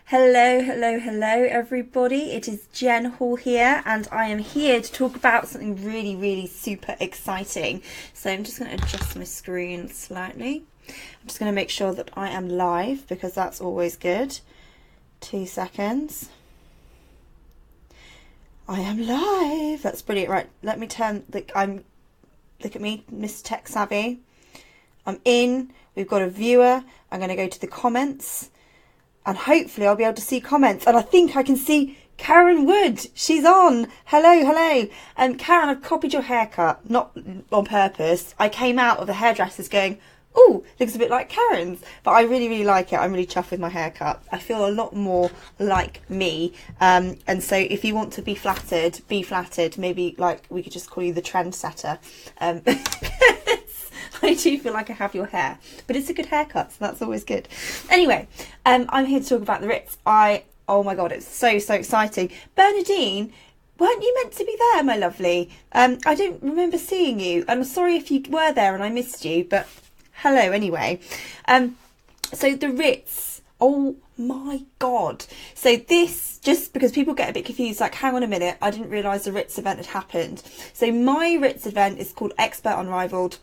Hello, hello, hello, everybody. It is Jen Hall here, and I am here to talk about something really, really super exciting. So I'm just going to adjust my screen slightly. I'm just going to make sure that I am live because that's always good. 2 seconds. I am live. That's brilliant. Right, let me turn look at me, Miss Tech Savvy. I'm in. We've got a viewer. I'm going to go to the comments. And hopefully I'll be able to see comments. And I think I can see Karen Wood. She's on. Hello, hello. Karen, I've copied your haircut. Not on purpose. I came out of the hairdresser's going, oh, looks a bit like Karen's. But I really, really like it. I'm really chuffed with my haircut. I feel a lot more like me. And so if you want to be flattered, be flattered. Maybe like we could just call you the trendsetter. I do feel like I have your hair, but it's a good haircut, so that's always good. Anyway, I'm here to talk about the Ritz. Oh my God, it's so exciting. Bernadine, weren't you meant to be there, my lovely? I don't remember seeing you. I'm sorry if you were there and I missed you, but hello anyway. So the Ritz, oh my God. So this, just because people get a bit confused, like, hang on a minute, I didn't realise the Ritz event had happened. So my Ritz event is called Expert Unrivaled.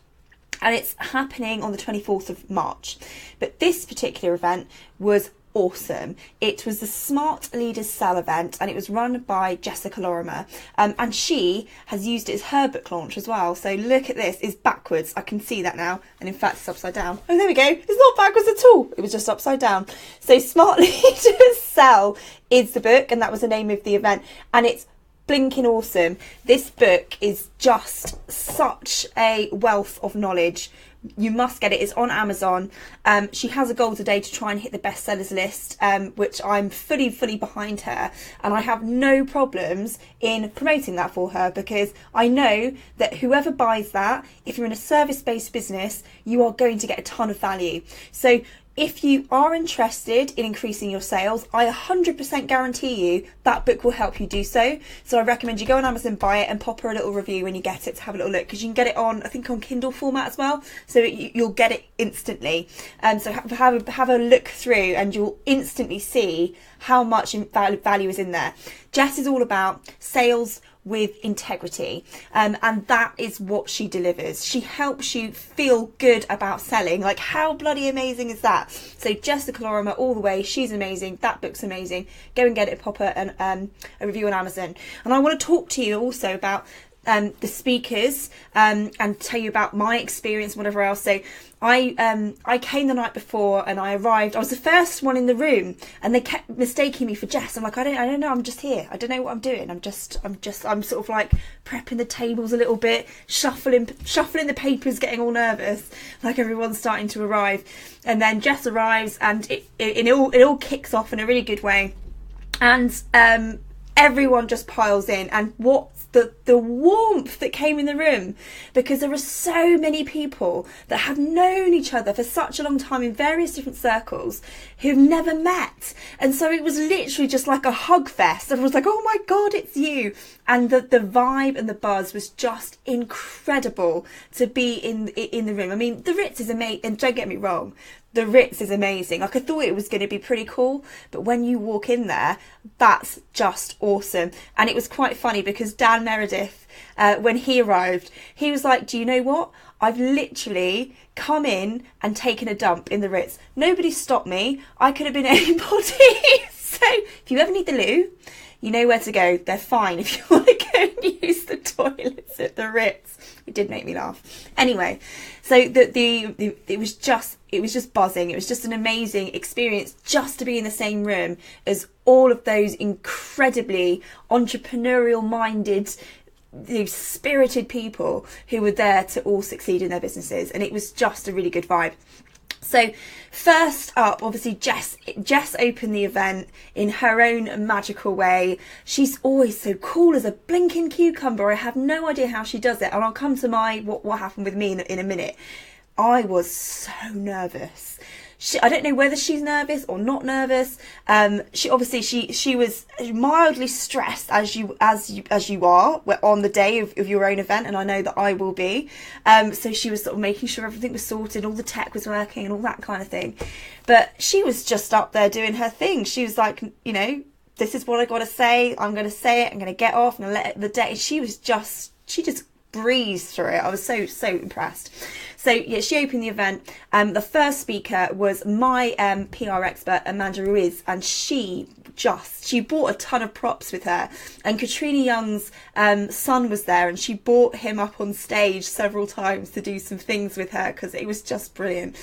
And it's happening on the 24th of March. But this particular event was awesome. It was the Smart Leaders Sell event, and it was run by Jessica Lorimer. And she has used it as her book launch as well. So look at this, it's backwards. I can see that now. And in fact, it's upside down. Oh, there we go. It's not backwards at all. It was just upside down. So Smart Leaders Sell is the book, and that was the name of the event. And it's blinking awesome. This book is just such a wealth of knowledge. You must get it. It's on Amazon. She has a goal today to try and hit the bestsellers list, which I'm fully behind her, and I have no problems in promoting that for her, because I know that whoever buys that, if you're in a service-based business, you are going to get a ton of value. So if you are interested in increasing your sales, I 100% guarantee you that book will help you do so. So I recommend you go on Amazon, buy it, and pop her a little review when you get it to have a little look, because you can get it on, I think, on Kindle format as well. So you'll get it instantly. So have a look through, and you'll instantly see how much value is in there. Jess is all about sales with integrity, and that is what she delivers. She helps you feel good about selling. Like, how bloody amazing is that? So Jessica Lorimer all the way. She's amazing. That book's amazing. Go and get it, pop a review on Amazon. And I want to talk to you also about the speakers, and tell you about my experience and whatever else. So I came the night before, and I arrived. I was the first one in the room, and they kept mistaking me for Jess. I'm like, I don't know. I'm just here. I don't know what I'm doing. I'm sort of like prepping the tables a little bit, shuffling the papers, getting all nervous, like everyone's starting to arrive. And then Jess arrives, and it all kicks off in a really good way. And everyone just piles in, and what the warmth that came in the room, because there are so many people that have known each other for such a long time in various different circles who've never met, and so it was literally just like a hug fest. Everyone was like, oh my God, it's you. And the vibe and the buzz was just incredible to be in the room. I mean, the Ritz is amazing, and don't get me wrong, the Ritz is amazing. Like, I thought it was going to be pretty cool, but when you walk in there, that's just awesome. And it was quite funny because Dan Meredith, when he arrived, he was like, do you know what? I've literally come in and taken a dump in the Ritz. Nobody stopped me. I could have been anybody. So if you ever need the loo, you know where to go. They're fine if you want to go and use the toilets at the Ritz. It did make me laugh. Anyway, so it was just buzzing. It was just an amazing experience just to be in the same room as all of those incredibly entrepreneurial-minded, spirited people who were there to all succeed in their businesses, and it was just a really good vibe. So first up, obviously, Jess opened the event in her own magical way. She's always so cool as a blinking cucumber. I have no idea how she does it, and I'll come to what happened with me in a minute. I was so nervous. I don't know whether she's nervous or not nervous. She was mildly stressed, as you are on the day of your own event, and I know that I will be. So she was sort of making sure everything was sorted, all the tech was working, and all that kind of thing. But she was just up there doing her thing. She was like, you know, this is what I got to say. I'm going to say it. I'm going to get off and let the day. She just breezed through it. I was so impressed. So yeah, she opened the event. The first speaker was my PR expert, Amanda Ruiz, and she bought a ton of props with her. And Katrina Young's son was there, and she brought him up on stage several times to do some things with her, because it was just brilliant.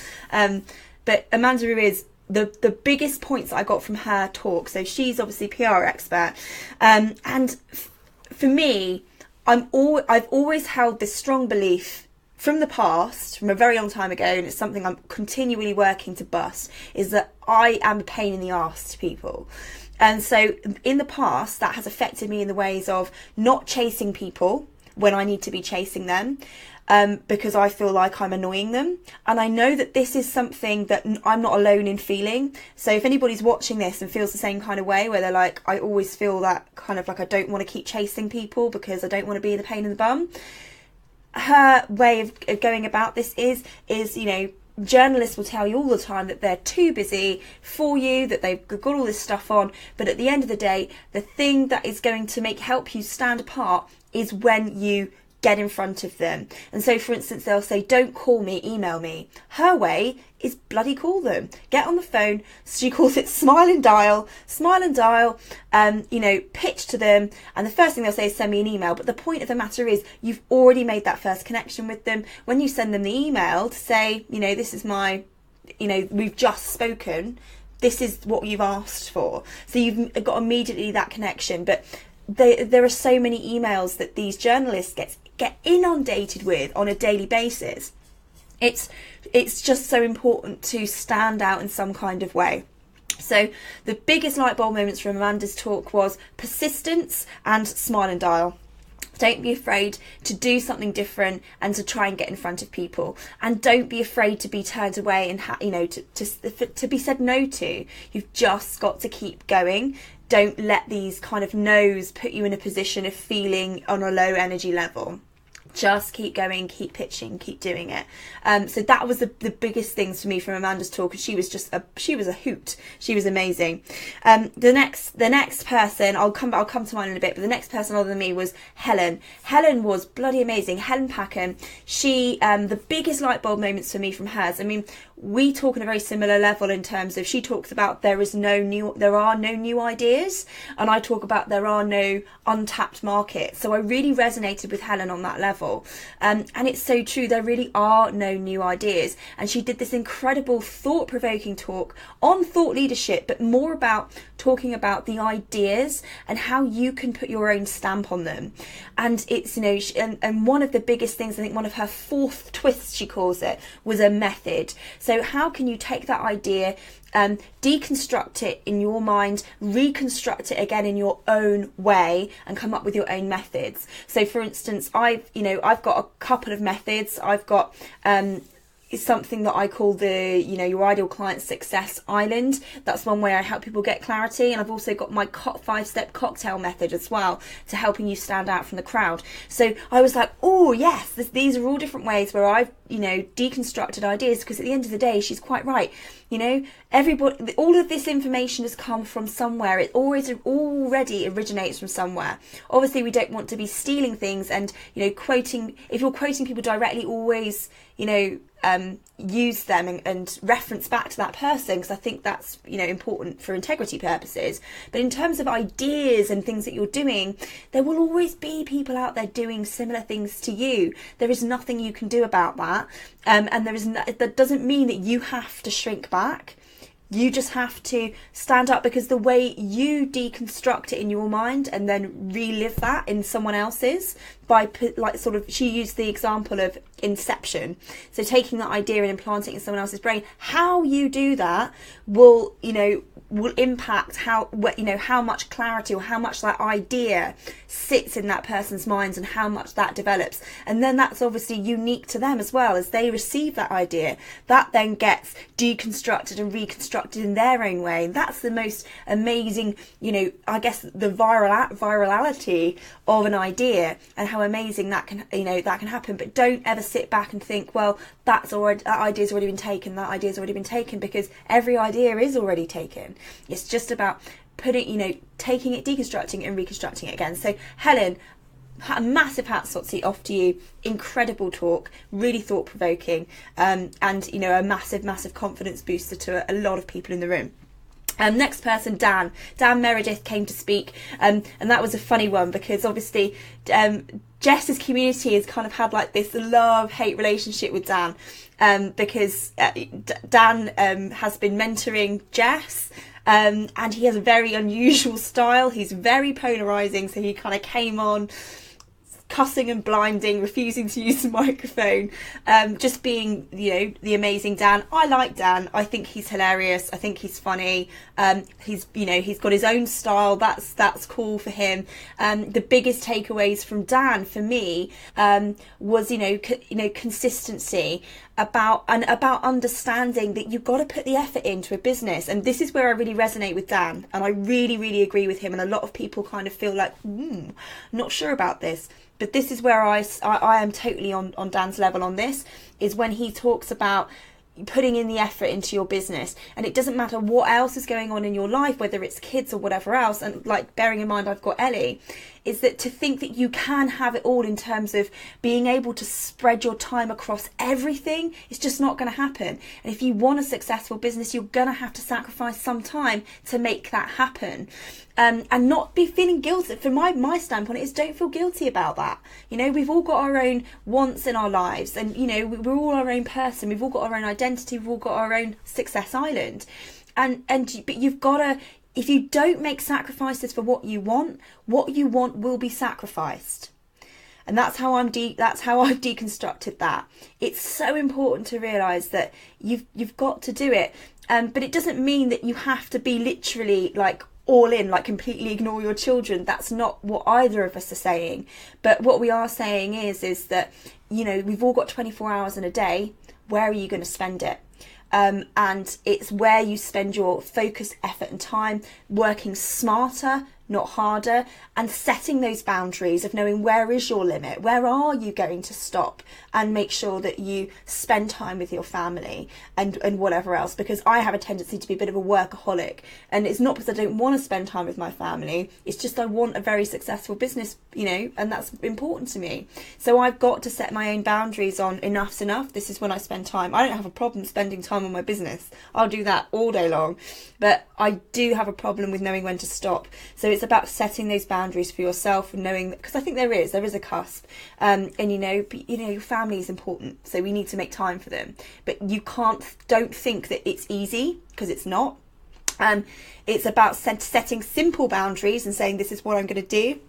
But Amanda Ruiz, the biggest points I got from her talk, so she's obviously PR expert, and for me, I've always held this strong belief from the past, from a very long time ago, and it's something I'm continually working to bust, is that I am a pain in the arse to people. And so in the past, that has affected me in the ways of not chasing people when I need to be chasing them, because I feel like I'm annoying them. And I know that this is something that I'm not alone in feeling. So if anybody's watching this and feels the same kind of way, where they're like, I always feel that kind of like I don't want to keep chasing people because I don't want to be the pain in the bum. Her way of going about this is, you know, journalists will tell you all the time that they're too busy for you, that they've got all this stuff on. But at the end of the day, the thing that is going to help you stand apart is when you get in front of them. And so, for instance, they'll say, don't call me, email me. Her way is bloody call them. Get on the phone. She calls it smile and dial, you know, pitch to them. And the first thing they'll say is send me an email. But the point of the matter is, you've already made that first connection with them. When you send them the email to say, you know, this is my, you know, we've just spoken, this is what you've asked for. So you've got immediately that connection. But there are so many emails that these journalists get inundated with on a daily basis. It's just so important to stand out in some kind of way. So the biggest light bulb moments from Amanda's talk was persistence and smile and dial. Don't be afraid to do something different and to try and get in front of people. And don't be afraid to be turned away and you know, to be said no to. You've just got to keep going. Don't let these kind of no's put you in a position of feeling on a low energy level. Just keep going, keep pitching, keep doing it. So that was the biggest things for me from Amanda's talk. She was a hoot. She was amazing. The next person, I'll come to mine in a bit, but the next person other than me was Helen. Helen was bloody amazing. Helen Packham. She, the biggest light bulb moments for me from hers. I mean, we talk on a very similar level in terms of, she talks about there are no new ideas, and I talk about there are no untapped markets. So I really resonated with Helen on that level, and it's so true. There really are no new ideas. And she did this incredible thought-provoking talk on thought leadership, but more about talking about the ideas and how you can put your own stamp on them. And it's, you know, and one of the biggest things, I think one of her fourth twists, she calls it, was a method. So how can you take that idea, deconstruct it in your mind, reconstruct it again in your own way, and come up with your own methods? So for instance, I've got a couple of methods. I've got is something that I call your ideal client success island. That's one way I help people get clarity. And I've also got my 5-step cocktail method as well, to helping you stand out from the crowd. So I was like, oh yes, these are all different ways where I've, deconstructed ideas, because at the end of the day, she's quite right. Everybody, all of this information has come from somewhere. It already originates from somewhere. Obviously, we don't want to be stealing things and, quoting, if you're quoting people directly, always, use them and reference back to that person, because I think that's, important for integrity purposes. But in terms of ideas and things that you're doing, there will always be people out there doing similar things to you. There is nothing you can do about that. And that doesn't mean that you have to shrink back. You just have to stand up, because the way you deconstruct it in your mind and then relive that in someone else's, she used the example of inception. So taking that idea and implanting it in someone else's brain, how you do that will, will impact how much clarity or how much that idea sits in that person's minds and how much that develops. And then that's obviously unique to them as well. As they receive that idea, that then gets deconstructed and reconstructed in their own way. And that's the most amazing, I guess, the virality of an idea, and how amazing that can happen. But don't ever sit back and think, well, that idea's already been taken, because every idea is already taken. It's just about taking it, deconstructing it and reconstructing it again. So Helen, a massive hats off to you. Incredible talk, really thought-provoking, and a massive confidence booster to a lot of people in the room. Next person, Dan Meredith came to speak, and that was a funny one, because obviously Jess's community has kind of had like this love-hate relationship with Dan, because Dan has been mentoring Jess, and he has a very unusual style. He's very polarising, so he kind of came on cussing and blinding, refusing to use the microphone, just being, the amazing Dan. I like Dan. I think he's hilarious. I think he's funny. He's got his own style. That's cool for him. The biggest takeaways from Dan for me was, consistency, about understanding that you've got to put the effort into a business. And this is where I really resonate with Dan, and I really, really agree with him. And a lot of people kind of feel like, not sure about this. But this is where I am totally on Dan's level on this, is when he talks about putting in the effort into your business. And it doesn't matter what else is going on in your life, whether it's kids or whatever else. And like, bearing in mind I've got Ellie, is that to think that you can have it all in terms of being able to spread your time across everything, it's just not going to happen. And if you want a successful business, you're going to have to sacrifice some time to make that happen. And not be feeling guilty. From my standpoint is, don't feel guilty about that. We've all got our own wants in our lives, and we're all our own person. We've all got our own identity. We've all got our own success island, but you've got to. If you don't make sacrifices for what you want will be sacrificed. And that's how I've deconstructed that. It's so important to realise that you've got to do it. But it doesn't mean that you have to be literally like all in, like completely ignore your children. That's not what either of us are saying. But what we are saying is that, we've all got 24 hours in a day. Where are you going to spend it? And it's where you spend your focus, effort and time, working smarter, not harder, and setting those boundaries of knowing where is your limit, where are you going to stop, and make sure that you spend time with your family and whatever else. Because I have a tendency to be a bit of a workaholic, and it's not because I don't want to spend time with my family, it's just I want a very successful business, and that's important to me. So I've got to set my own boundaries on enough's enough. This is when I spend time. I don't have a problem spending time on my business. I'll do that all day long, but I do have a problem with knowing when to stop. So it's about setting those boundaries for yourself and knowing, because I think there is a cusp, and your family is important, so we need to make time for them. But don't think that it's easy, because it's not. It's about setting simple boundaries and saying, this is what I'm going to do,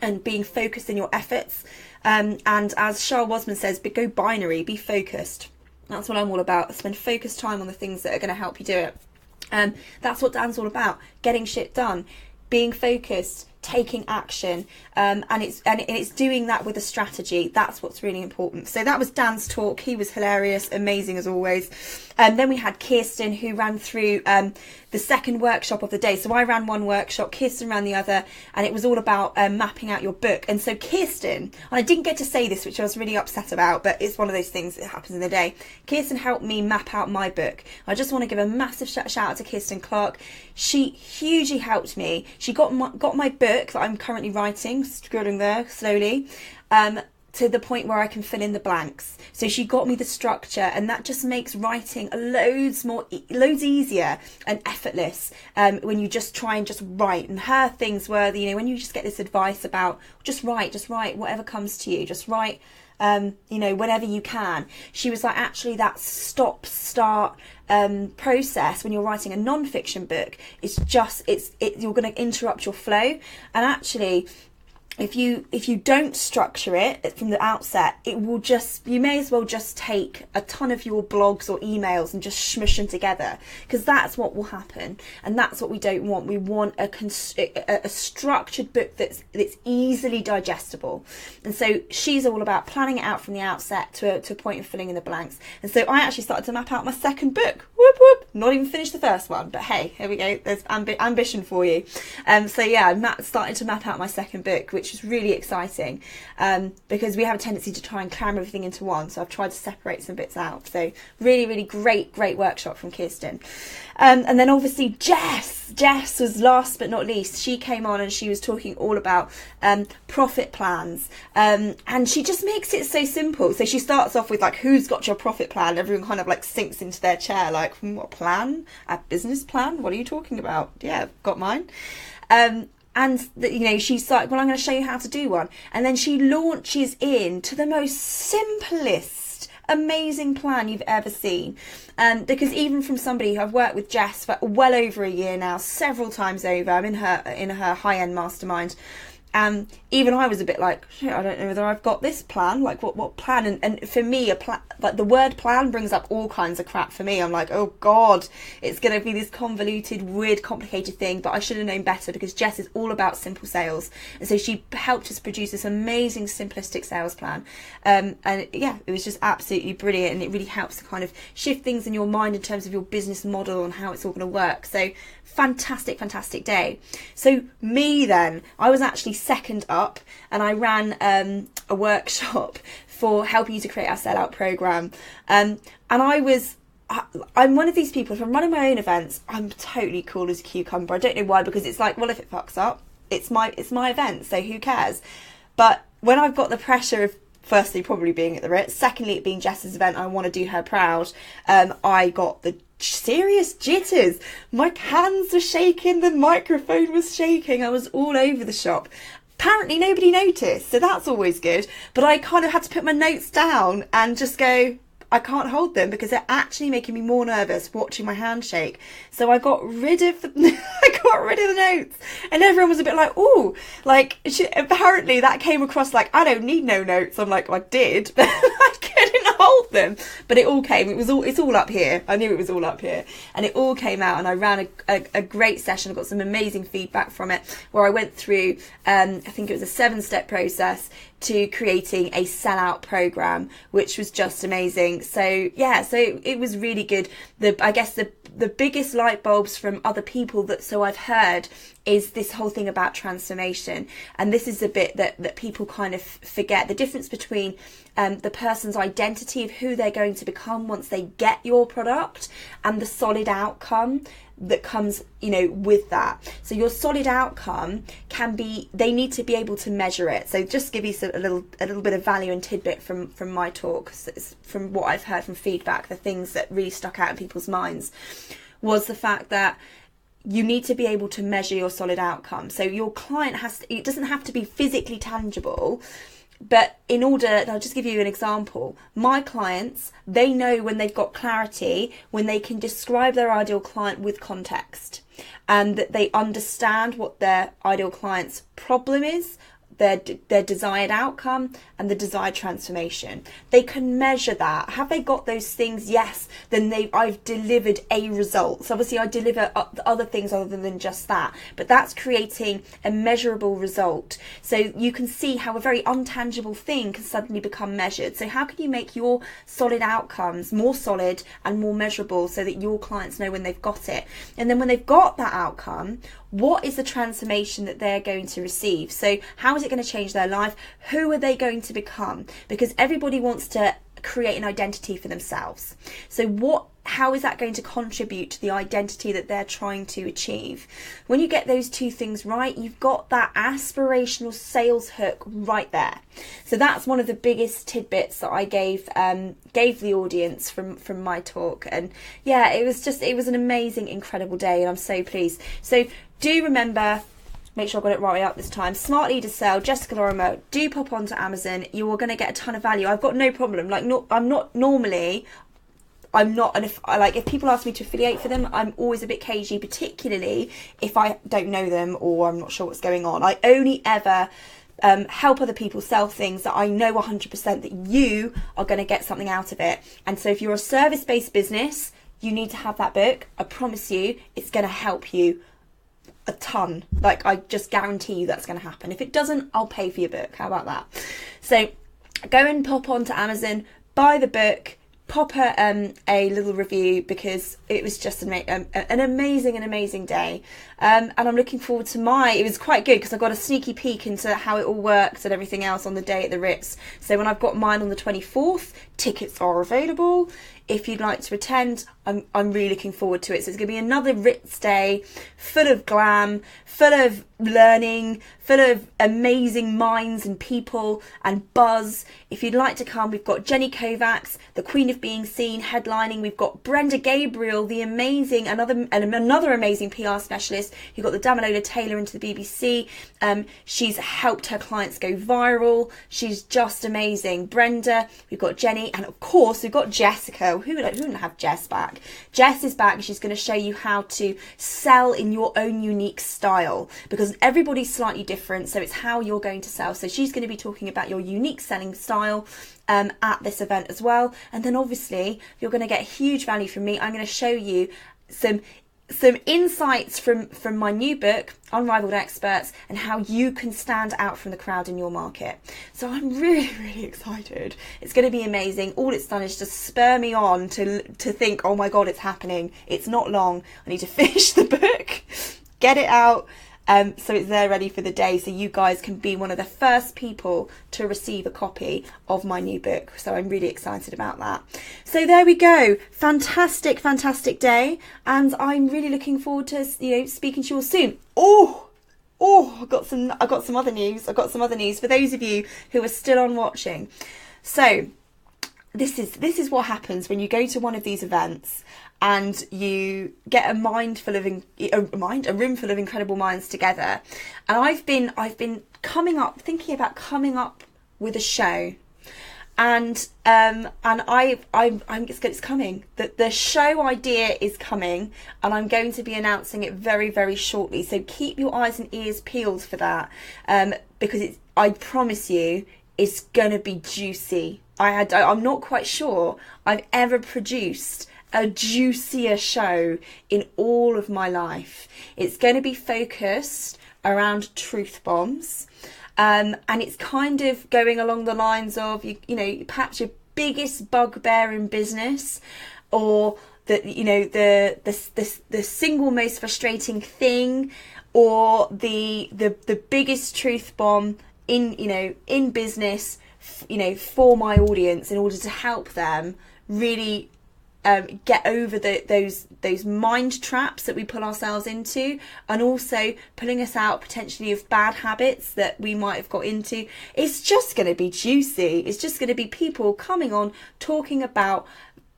and being focused in your efforts. And as Charles Wasman says, go binary, be focused. That's what I'm all about. Spend focused time on the things that are going to help you do it. That's what Dan's all about, getting shit done, being focused, taking action, and it's doing that with a strategy. That's what's really important. So that was Dan's talk. He was hilarious, amazing as always. Then we had Kirsten, who ran through the second workshop of the day. So I ran one workshop, Kirsten ran the other, and it was all about mapping out your book. And so Kirsten, and I didn't get to say this, which I was really upset about, but it's one of those things that happens in the day. Kirsten helped me map out my book. I just want to give a massive shout out to Kirsten Clark. She hugely helped me. She got my book that I'm currently writing, scrolling there slowly, to the point where I can fill in the blanks. So she got me the structure, and that just makes writing loads easier and effortless when you just try and just write. And her things were, when you just get this advice about just write whatever comes to you, just write, whenever you can. She was like, actually that stop-start process when you're writing a non-fiction book, you're going to interrupt your flow. And actually, if you don't structure it from the outset, it will just, you may as well just take a ton of your blogs or emails and just smush them together, because that's what will happen, and that's what we don't want. We want a structured book that's easily digestible. And so she's all about planning it out from the outset to a point of filling in the blanks. And so I actually started to map out my second book. Whoop whoop! Not even finished the first one, but hey, here we go. There's ambition for you. So yeah, I started to map out my second book, which is really exciting, because we have a tendency to try and cram everything into one. So I've tried to separate some bits out. So really, really great workshop from Kirsten. And then obviously Jess was last but not least. She came on and she was talking all about profit plans, and she just makes it so simple. So she starts off with like, who's got your profit plan? Everyone kind of like sinks into their chair like, what plan? A business plan? What are you talking about? Yeah, I've got mine. She's like, well, I'm going to show you how to do one. And then she launches into the most simplest, amazing plan you've ever seen. Because even from somebody who I've worked with Jess for well over a year now, several times over, I'm in her high-end mastermind. Even I was a bit like, shit, I don't know whether I've got this plan. Like, what plan? And for me, a plan, like the word plan brings up all kinds of crap for me. I'm like, oh God, it's going to be this convoluted, weird, complicated thing. But I should have known better, because Jess is all about simple sales. And so she helped us produce this amazing, simplistic sales plan. And yeah, it was just absolutely brilliant. And it really helps to kind of shift things in your mind in terms of your business model and how it's all going to work. So fantastic day. So me then, I was actually second up, and I ran a workshop for helping you to create our sellout program. And I'm one of these people, if I'm running my own events, I'm totally cool as a cucumber. I don't know why, because it's like, well, if it fucks up, it's my event, so who cares? But when I've got the pressure of, firstly, probably being at the Ritz, secondly, it being Jess's event, I want to do her proud, I got the serious jitters. My hands were shaking, the microphone was shaking, I was all over the shop. Apparently nobody noticed, so that's always good. But I kind of had to put my notes down and just go, I can't hold them, because they're actually making me more nervous watching my hand shake. So I got rid of the notes, and everyone was a bit like, ooh, like, apparently that came across like, I don't need no notes. I'm like, I did, but I couldn't hold them. But it all came, it's all up here. I knew it was all up here, and it all came out, and I ran a great session. I got some amazing feedback from it, where I went through, I think it was a 7-step process to creating a sellout program, which was just amazing. So yeah, so it was really good. I guess the biggest light bulbs from other people so I've heard is this whole thing about transformation. And this is the bit that people kind of forget, the difference between the person's identity of who they're going to become once they get your product, and the solid outcome that comes, with that. So your solid outcome they need to be able to measure it. So just give you a little bit of value and tidbit from my talk, from what I've heard from feedback, the things that really stuck out in people's minds was the fact that you need to be able to measure your solid outcome. So your client it doesn't have to be physically tangible, but I'll just give you an example. My clients, they know when they've got clarity, when they can describe their ideal client with context, and that they understand what their ideal client's problem is, their desired outcome, and the desired transformation. They can measure that. Have they got those things? Yes. Then I've delivered a result. So obviously I deliver other things other than just that, but that's creating a measurable result. So you can see how a very untangible thing can suddenly become measured. So how can you make your solid outcomes more solid and more measurable, so that your clients know when they've got it? And then when they've got that outcome, what is the transformation that they're going to receive? So how is it going to change their life? Who are they going to become? Because everybody wants to create an identity for themselves. So how is that going to contribute to the identity that they're trying to achieve? When you get those two things right, you've got that aspirational sales hook right there. So that's one of the biggest tidbits that I gave the audience from my talk. And yeah, it was an amazing, incredible day, and I'm so pleased. So do remember, make sure I got it right up this time, Smart Leader Sell, Jessica Lorimer, do pop onto Amazon. You are going to get a ton of value. I've got no problem. If people ask me to affiliate for them, I'm always a bit cagey, particularly if I don't know them or I'm not sure what's going on. I only ever help other people sell things that I know 100% that you are going to get something out of it. And so if you're a service-based business, you need to have that book. I promise you, it's going to help you a ton. Like, I just guarantee you that's going to happen. If it doesn't, I'll pay for your book. How about that? So go and pop onto Amazon, buy the book, pop a little review, because it was just an amazing day. And I'm looking forward to it was quite good because I got a sneaky peek into how it all works and everything else on the day at the Ritz. So when I've got mine on the 24th, tickets are available. If you'd like to attend, I'm really looking forward to it. So it's going to be another Ritz day, full of glam, full of learning, full of amazing minds and people and buzz. If you'd like to come, we've got Jenny Kovacs, the Queen of Being Seen, headlining. We've got Brenda Gabriel, the amazing, another amazing PR specialist who got the Damilola Taylor into the BBC. She's helped her clients go viral. She's just amazing. Brenda, we've got Jenny, and of course we've got Jessica. Who wouldn't have Jess back? Jess is back. She's going to show you how to sell in your own unique style, because everybody's slightly different, so it's how you're going to sell. So she's going to be talking about your unique selling style at this event as well. And then obviously you're going to get huge value from me. I'm going to show you some insights from my new book, Unrivaled Experts, and how you can stand out from the crowd in your market. So I'm really excited. It's going to be amazing. All it's done is just spur me on to think, oh my God, it's happening. It's not long. I need to finish the book, get it out, so it's there ready for the day, so you guys can be one of the first people to receive a copy of my new book. So I'm really excited about that. So there we go. Fantastic day, and I'm really looking forward to speaking to you all soon. I've got some other news. For those of you who are still on watching. So this is what happens when you go to one of these events and you get a room full of incredible minds together. And I've been thinking about coming up with a show, and it's coming. The show idea is coming, and I'm going to be announcing it very shortly. So keep your eyes and ears peeled for that, because I promise you, it's gonna be juicy. I'm not quite sure I've ever produced a juicier show in all of my life. It's going to be focused around truth bombs, and it's kind of going along the lines of perhaps your biggest bugbear in business, or the single most frustrating thing, or the biggest truth bomb in business, for my audience, in order to help them really get over those mind traps that we put ourselves into, and also pulling us out potentially of bad habits that we might have got into. It's just going to be juicy. It's just going to be people coming on talking about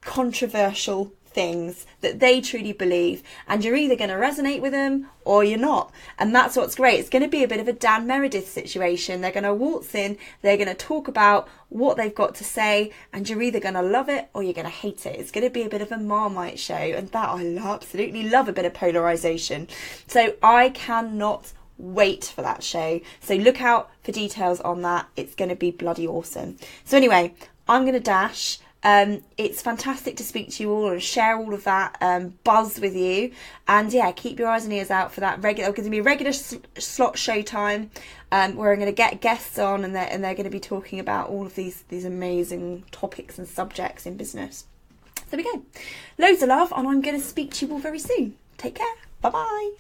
controversial things that they truly believe, and you're either going to resonate with them or you're not. And that's what's great. It's going to be a bit of a Dan Meredith situation. They're going to waltz in, they're going to talk about what they've got to say, and you're either going to love it or you're going to hate it. It's going to be a bit of a Marmite show, and that I absolutely love a bit of polarization. So I cannot wait for that show. So look out for details on that. It's going to be bloody awesome. So anyway, I'm going to dash. It's fantastic to speak to you all and share all of that buzz with you, and keep your eyes and ears out for that regular. Going to be a regular slot show time, where I'm going to get guests on, and they're going to be talking about all of these amazing topics and subjects in business. There we go. Loads of love, and I'm going to speak to you all very soon. Take care. Bye bye.